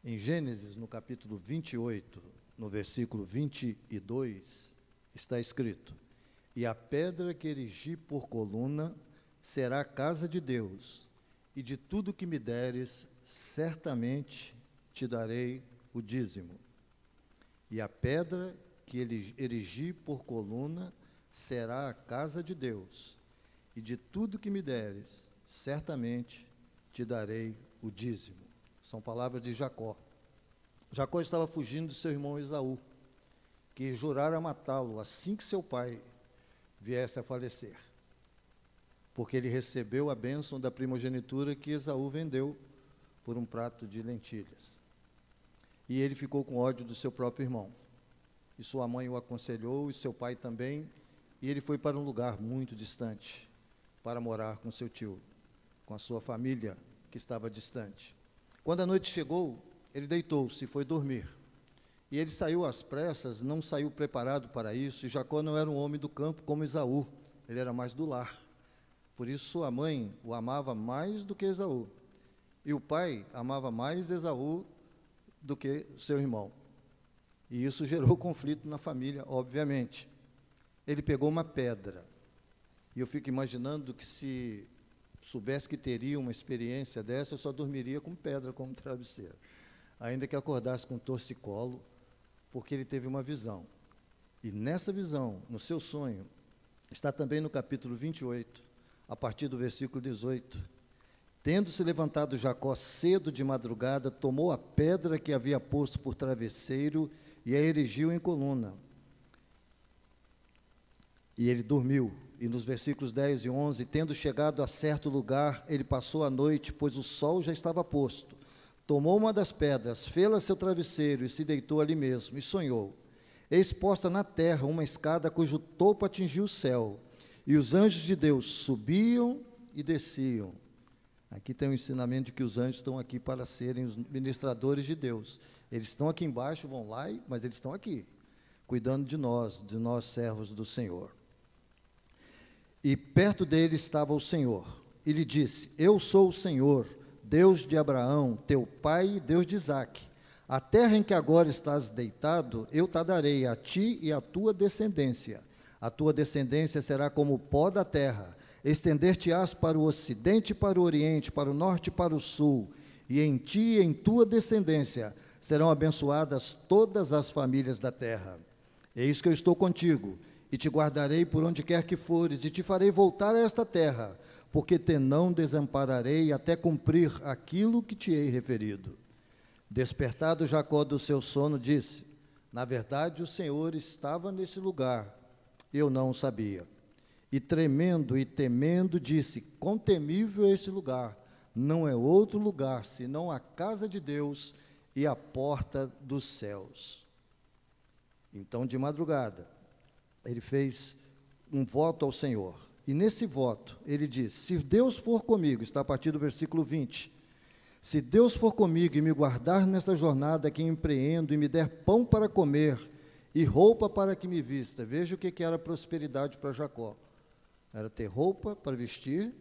Em Gênesis, no capítulo 28, no versículo 22, está escrito: e a pedra que erigi por coluna será a casa de Deus, e de tudo que me deres, certamente te darei o dízimo. E a pedra que erigi por coluna será a casa de Deus, e de tudo que me deres, certamente te darei o dízimo. São palavras de Jacó. Jacó estava fugindo de seu irmão Esaú, que jurara matá-lo assim que seu pai viesse a falecer, porque ele recebeu a bênção da primogenitura que Esaú vendeu por um prato de lentilhas. E ele ficou com ódio do seu próprio irmão. E sua mãe o aconselhou, e seu pai também, e ele foi para um lugar muito distante, para morar com seu tio, com a sua família que estava distante. Quando a noite chegou, ele deitou-se e foi dormir. E ele saiu às pressas, não saiu preparado para isso, e Jacó não era um homem do campo como Esaú, ele era mais do lar. Por isso sua mãe o amava mais do que Esaú, e o pai amava mais Esaú do que seu irmão. E isso gerou conflito na família, obviamente. Ele pegou uma pedra, e eu fico imaginando que se soubesse que teria uma experiência dessa, eu só dormiria com pedra como travesseiro, ainda que acordasse com torcicolo, porque ele teve uma visão. E nessa visão, no seu sonho, está também no capítulo 28, a partir do versículo 18. Tendo-se levantado Jacó cedo de madrugada, tomou a pedra que havia posto por travesseiro e a erigiu em coluna. E ele dormiu. E nos versículos 10 e 11, tendo chegado a certo lugar, ele passou a noite, pois o sol já estava posto. Tomou uma das pedras, fê-la seu travesseiro e se deitou ali mesmo, e sonhou. Eis posta na terra uma escada cujo topo atingia o céu, e os anjos de Deus subiam e desciam. Aqui tem o ensinamento de que os anjos estão aqui para serem os ministradores de Deus. Eles estão aqui embaixo, vão lá, mas eles estão aqui, cuidando de nós servos do Senhor. E perto dele estava o Senhor, e lhe disse: eu sou o Senhor, Deus de Abraão, teu pai, e Deus de Isaque. A terra em que agora estás deitado, eu te darei a ti e à tua descendência. A tua descendência será como o pó da terra. Estender-te-ás para o ocidente e para o oriente, para o norte e para o sul. E em ti e em tua descendência serão abençoadas todas as famílias da terra. Eis que eu estou contigo, e te guardarei por onde quer que fores, e te farei voltar a esta terra, porque te não desampararei até cumprir aquilo que te hei referido. Despertado Jacó do seu sono, disse: na verdade, o Senhor estava nesse lugar, eu não o sabia. E tremendo e temendo, disse: quão temível é esse lugar! Não é outro lugar, senão a casa de Deus e a porta dos céus. Então, de madrugada, ele fez um voto ao Senhor. E nesse voto, ele diz: se Deus for comigo, está a partir do versículo 20, se Deus for comigo e me guardar nesta jornada que empreendo, e me der pão para comer, e roupa para que me vista. Veja o que era prosperidade para Jacó. Era ter roupa para vestir,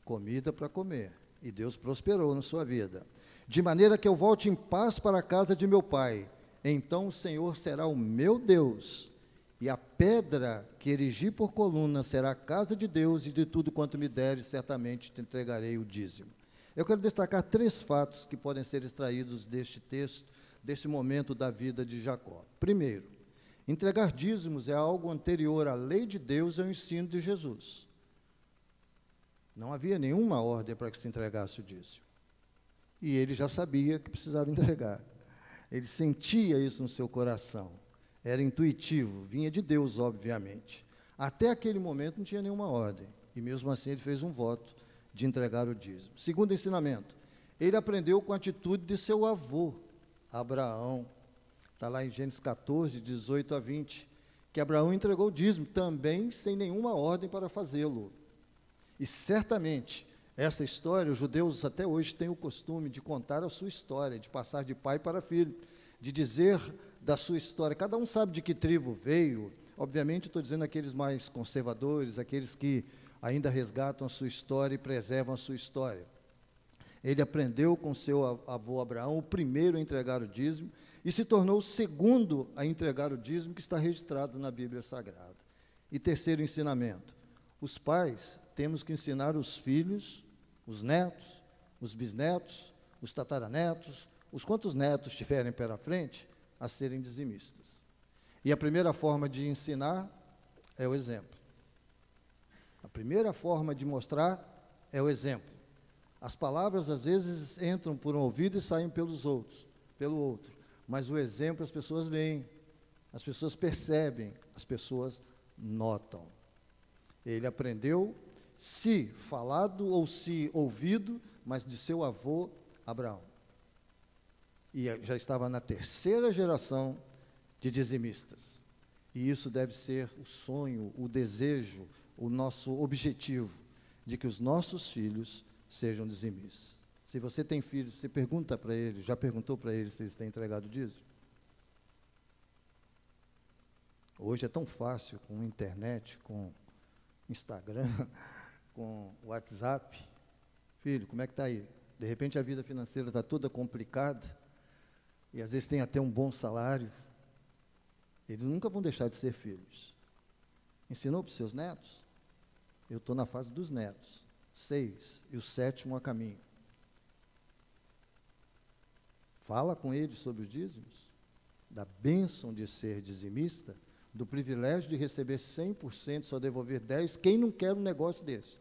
comida para comer. E Deus prosperou na sua vida. De maneira que eu volte em paz para a casa de meu pai. Então o Senhor será o meu Deus, e a pedra que erigi por coluna será a casa de Deus, e de tudo quanto me deres, certamente te entregarei o dízimo. Eu quero destacar 3 fatos que podem ser extraídos deste texto, deste momento da vida de Jacó. Primeiro, entregar dízimos é algo anterior à lei de Deus e ao ensino de Jesus. Não havia nenhuma ordem para que se entregasse o dízimo. E ele já sabia que precisava entregar. Ele sentia isso no seu coração. Era intuitivo, vinha de Deus, obviamente. Até aquele momento não tinha nenhuma ordem, e mesmo assim ele fez um voto de entregar o dízimo. Segundo ensinamento, ele aprendeu com a atitude de seu avô, Abraão. Está lá em Gênesis 14, 18 a 20, que Abraão entregou o dízimo, também sem nenhuma ordem para fazê-lo. E certamente, essa história, os judeus até hoje têm o costume de contar a sua história, de passar de pai para filho, de dizer da sua história. Cada um sabe de que tribo veio. Obviamente, estou dizendo aqueles mais conservadores, aqueles que ainda resgatam a sua história e preservam a sua história. Ele aprendeu com seu avô Abraão, o primeiro a entregar o dízimo, e se tornou o segundo a entregar o dízimo, que está registrado na Bíblia Sagrada. E terceiro ensinamento: os pais temos que ensinar os filhos, os netos, os bisnetos, os tataranetos, os quantos netos tiverem pela frente, a serem dizimistas. E a primeira forma de ensinar é o exemplo. A primeira forma de mostrar é o exemplo. As palavras, às vezes, entram por um ouvido e saem pelo outro. Mas o exemplo as pessoas veem, as pessoas percebem, as pessoas notam. Ele aprendeu, se falado ou se ouvido, mas de seu avô Abraão. E já estava na terceira geração de dizimistas. E isso deve ser o sonho, o desejo, o nosso objetivo, de que os nossos filhos sejam dizimistas. Se você tem filhos, você pergunta para eles, já perguntou para eles se eles têm entregado dízimo? Hoje é tão fácil, com internet, com Instagram, com WhatsApp. Filho, como é que está aí? De repente a vida financeira está toda complicada, e às vezes tem até um bom salário. Eles nunca vão deixar de ser filhos. Ensinou para os seus netos? Eu estou na fase dos netos. 6, e o 7º a caminho. Fala com eles sobre os dízimos, da bênção de ser dizimista, do privilégio de receber 100%, só devolver 10%. Quem não quer um negócio desse?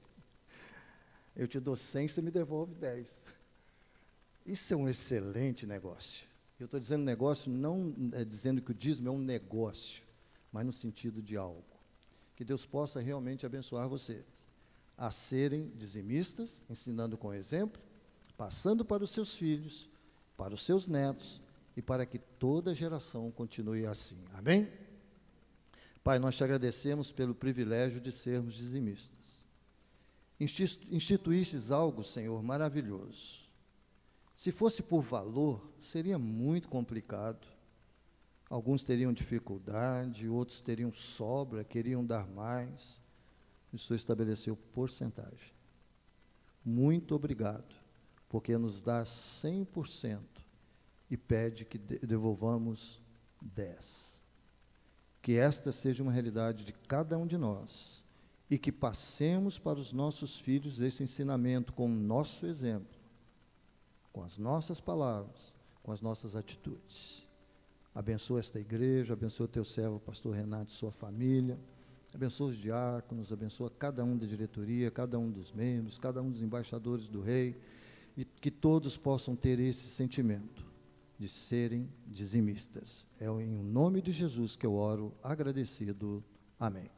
Eu te dou 100, você me devolve 10. Isso é um excelente negócio. Eu estou dizendo negócio, não dizendo que o dízimo é um negócio, mas no sentido de algo. Que Deus possa realmente abençoar vocês a serem dizimistas, ensinando com exemplo, passando para os seus filhos, para os seus netos, e para que toda geração continue assim. Amém? Pai, nós te agradecemos pelo privilégio de sermos dizimistas. Instituístes algo, Senhor, maravilhoso. Se fosse por valor, seria muito complicado. Alguns teriam dificuldade, outros teriam sobra, queriam dar mais. O Senhor estabeleceu porcentagem. Muito obrigado, porque nos dá 100% e pede que devolvamos 10%. Que esta seja uma realidade de cada um de nós e que passemos para os nossos filhos esse ensinamento com o nosso exemplo, com as nossas palavras, com as nossas atitudes. Abençoa esta igreja, abençoa o teu servo, pastor Renato, e sua família, abençoa os diáconos, abençoa cada um da diretoria, cada um dos membros, cada um dos embaixadores do rei, e que todos possam ter esse sentimento de serem dizimistas. É em nome de Jesus que eu oro, agradecido. Amém.